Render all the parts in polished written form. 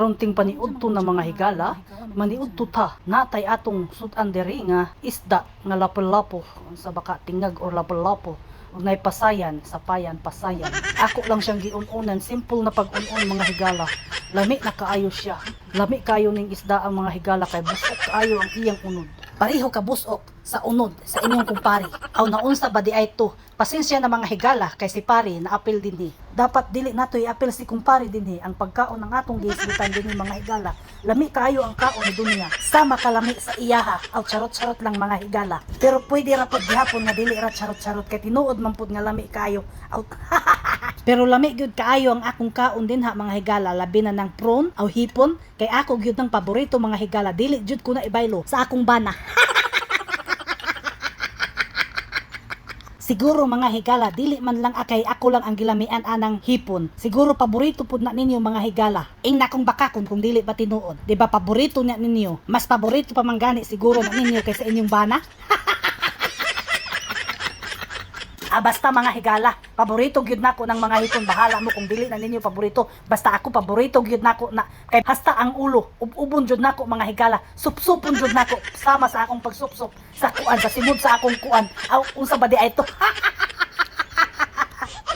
Runting paniudto na mga higala, maniudto ta natay atong sudan diri nga isda nga lapu-lapu sa baka tingag or lapu-lapu ug nay pasayan sa payan pasayan. Ako lang siyang giun-unan, simple na pag-un-un mga higala. Lami na kaayo siya. Lami kayo ning isda ang mga higala kay busok kaayo ang iyang unod. Pareho ka busok sa unod sa inyong kumpari. Aw naunsa ba di ay to? Pasensya na mga higala kay si pari na apil dinhi. Dapat dili nato i-apil si kumpari dinhi ang pagkaon ng atong giisgutan dinhi mga higala. Lami kaayo ang kaon ni dunya. Sama kalami sa iyaha. Aw charot-charot lang mga higala. Pero pwede ra pud gihapon nga dili ra charot-charot kay tinuod man pud nga lami kaayo. Aw pero lami gyud kaayo ang akong kaon dinha mga higala, labi na ng prawn aw hipon kay ako gyud ng paborito mga higala. Dili jud ko na ibaylo sa akong bana. Siguro mga higala, dili man lang akay ako lang ang gilamian anang hipon. Siguro paborito pud na ninyo mga higala. Na kong bakakon kung dili ba tinuod. Di ba paborito na ninyo? Mas paborito pa man gani siguro na ninyo kaysa inyong bana. Basta mga higala, paborito gyud nako ng mga hipon. Bahala mo kung dili na ninyo paborito. Basta ako paborito gyud nako na kay hasta ang ulo. Ubon jud nako mga higala. Supsupon jud nako sama sa akong pagsupsup sa kuan, sa simod sa akong kuan. Aw unsa ba di ay to?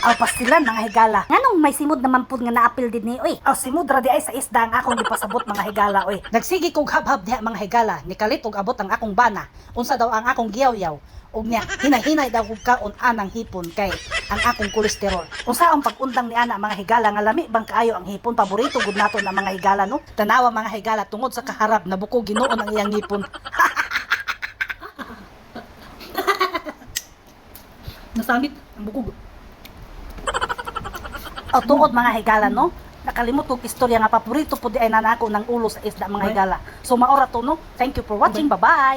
Aw pastilan mga higala. Nganong may simod naman pud nga naapil din ni oy. Aw simod ra di ay sa isda ang akong gipasabot mga higala oy. Nagsigi kog habhab diha mga higala. Nikalit og abot ang akong bana. Unsa daw ang akong giyaw-yaw? Og niya hinay-hinay daw kog kaon anang hipon kay ang akong kolesterol. Unsa ang pag-undang ni ana mga higala nga lami bang kaayo ang hipon? Paborito gud nato na mga higala no. Tanawa mga higala tungod sa kaharap na buko Ginoo ang iyang hipon. Nasamit ang bukog. O tuod mga higala no. Nakalimot kong istorya nga paborito po di ay nanako ng ulo sa isda mga higala. So maora to no. Thank you for watching. Bye-bye.